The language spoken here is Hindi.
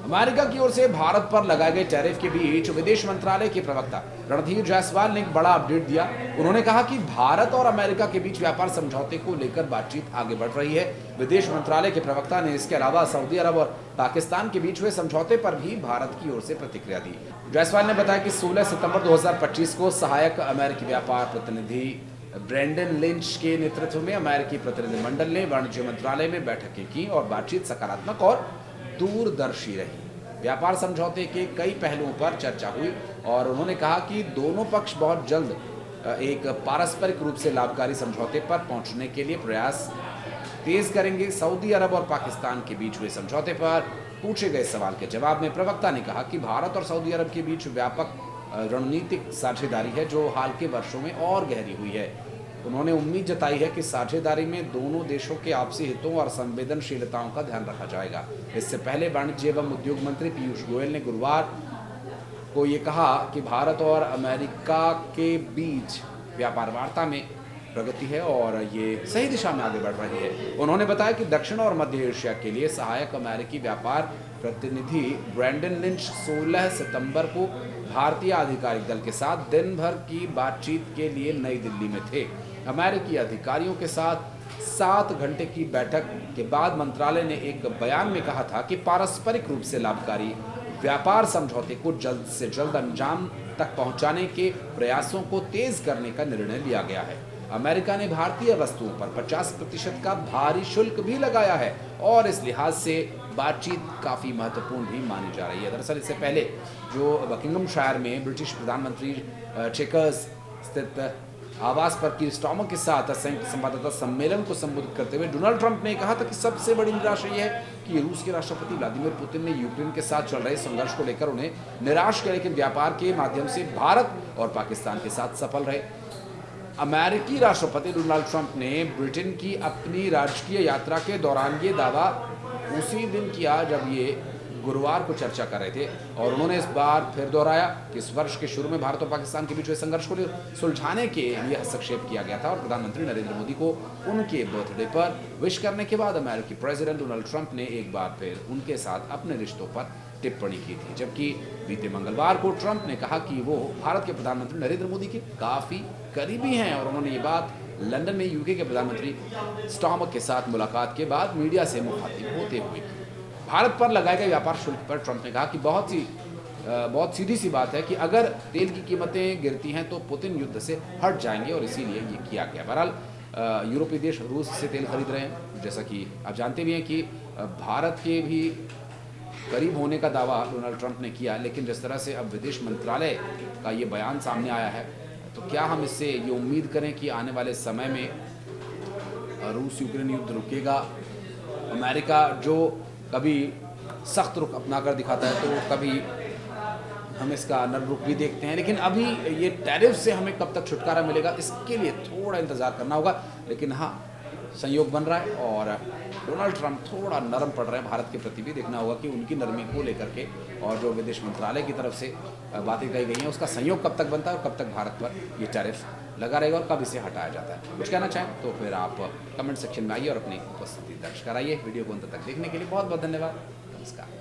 अमेरिका की ओर से भारत पर लगाए गए टैरिफ के बीच विदेश मंत्रालय के प्रवक्ता रणधीर जायसवाल ने एक बड़ा अपडेट दिया। उन्होंने कहा कि भारत और अमेरिका के बीच व्यापार समझौते को लेकर बातचीत आगे बढ़ रही है। विदेश मंत्रालय के प्रवक्ता ने इसके अलावा सऊदी अरब और पाकिस्तान के बीच हुए समझौते पर भी भारत की ओर से प्रतिक्रिया दी। जायसवाल ने बताया कि 16 सितंबर 2025 को सहायक अमेरिकी व्यापार प्रतिनिधि ब्रेंडन लिंच के नेतृत्व में अमेरिकी प्रतिनिधिमंडल ने वाणिज्य मंत्रालय में बैठकें की और बातचीत सकारात्मक और दूरदर्शी रही। व्यापार समझौते के कई पहलुओं पर चर्चा हुई और उन्होंने कहा कि दोनों पक्ष बहुत जल्द एक पारस्परिक रूप से लाभकारी समझौते पर पहुंचने के लिए प्रयास तेज करेंगे। सऊदी अरब और पाकिस्तान के बीच हुए समझौते पर पूछे गए सवाल के जवाब में प्रवक्ता ने कहा कि भारत और सऊदी अरब के बीच व्यापक रणनीतिक साझेदारी है जो हाल के वर्षों में और गहरी हुई है। उन्होंने उम्मीद जताई है कि साझेदारी में दोनों देशों के आपसी हितों और संवेदनशीलताओं का ध्यान रखा जाएगा। इससे पहले वाणिज्य एवं उद्योग मंत्री पीयूष गोयल ने गुरुवार को ये कहा कि भारत और अमेरिका के बीच व्यापार वार्ता में प्रगति है और ये सही दिशा में आगे बढ़ रही है। उन्होंने बताया कि दक्षिण और मध्य एशिया के लिए सहायक अमेरिकी व्यापार प्रतिनिधि ब्रेंडन लिंच 16 सितंबर को भारतीय आधिकारिक दल के साथ दिन भर की बातचीत के लिए नई दिल्ली में थे। अमेरिकी अधिकारियों के साथ 7 घंटे की बैठक के बाद मंत्रालय ने एक बयान में कहा था कि पारस्परिक रूप से लाभकारी व्यापार समझौते को जल्द से जल्द अंजाम तक पहुंचाने के प्रयासों को तेज करने का निर्णय लिया गया है। अमेरिका ने भारतीय वस्तुओं पर 50% का भारी शुल्क भी लगाया है और इस लिहाज से बातचीत काफ़ी महत्वपूर्ण भी मानी जा रही है। दरअसल इससे पहले जो बकिंघमशायर में ब्रिटिश प्रधानमंत्री चेकर्स स्थित आवास पर कीर स्टार्मर के साथ संयुक्त संवाददाता सम्मेलन को संबोधित करते हुए डोनाल्ड ट्रंप ने कहा था कि सबसे बड़ी निराशा यह है कि रूस के राष्ट्रपति व्लादिमीर पुतिन ने यूक्रेन के साथ चल रहे संघर्ष को लेकर उन्हें निराश किया, लेकिन व्यापार के माध्यम से भारत और पाकिस्तान के साथ सफल रहे। अमेरिकी राष्ट्रपति डोनाल्ड ट्रंप ने ब्रिटेन की अपनी राजकीय यात्रा के दौरान ये दावा उसी दिन किया जब ये गुरुवार को चर्चा कर रहे थे और उन्होंने इस बार फिर दोहराया कि इस वर्ष के शुरू में भारत और पाकिस्तान के बीच हुए संघर्ष को सुलझाने के लिए हस्तक्षेप किया गया था और प्रधानमंत्री नरेंद्र मोदी को उनके बर्थडे पर विश करने के बाद अमेरिकी प्रेसिडेंट डोनाल्ड ट्रंप ने एक बार फिर उनके साथ अपने रिश्तों पर टिप्पणी की थी। जबकि बीते मंगलवार को ट्रंप ने कहा कि वो भारत के प्रधानमंत्री नरेंद्र मोदी के काफ़ी करीबी हैं और उन्होंने ये बात लंदन में यूके के प्रधानमंत्री स्टार्मर के साथ मुलाकात के बाद मीडिया से मुखातिब होते हुए की। भारत पर लगाए गए व्यापार शुल्क पर ट्रंप ने कहा कि बहुत सीधी सी बात है कि अगर तेल की कीमतें गिरती हैं तो पुतिन युद्ध से हट जाएंगे और इसीलिए ये किया गया। बहरहाल यूरोपीय देश रूस से तेल खरीद रहे हैं, जैसा कि आप जानते भी हैं कि भारत के भी करीब होने का दावा डोनाल्ड ट्रंप ने किया, लेकिन जिस तरह से अब विदेश मंत्रालय का ये बयान सामने आया है तो क्या हम इससे ये उम्मीद करें कि आने वाले समय में रूस यूक्रेन युद्ध रुकेगा? अमेरिका जो कभी सख्त रुख अपना कर दिखाता है तो कभी हम इसका नर्म रुख भी देखते हैं, लेकिन अभी ये टैरिफ से हमें कब तक छुटकारा मिलेगा इसके लिए थोड़ा इंतज़ार करना होगा। लेकिन हाँ, संयोग बन रहा है और डोनाल्ड ट्रंप थोड़ा नरम पड़ रहे हैं भारत के प्रति भी। देखना होगा कि उनकी नरमी को लेकर के और जो विदेश मंत्रालय की तरफ से बातें कही गई हैं उसका संयोग कब तक बनता है और कब तक भारत पर ये टैरिफ लगा रहेगा और कब इसे हटाया जाता है। कुछ कहना चाहें तो फिर आप कमेंट सेक्शन में आइए और अपनी उपस्थिति दर्ज कराइए। वीडियो को अंत तक देखने के लिए बहुत बहुत धन्यवाद। नमस्कार।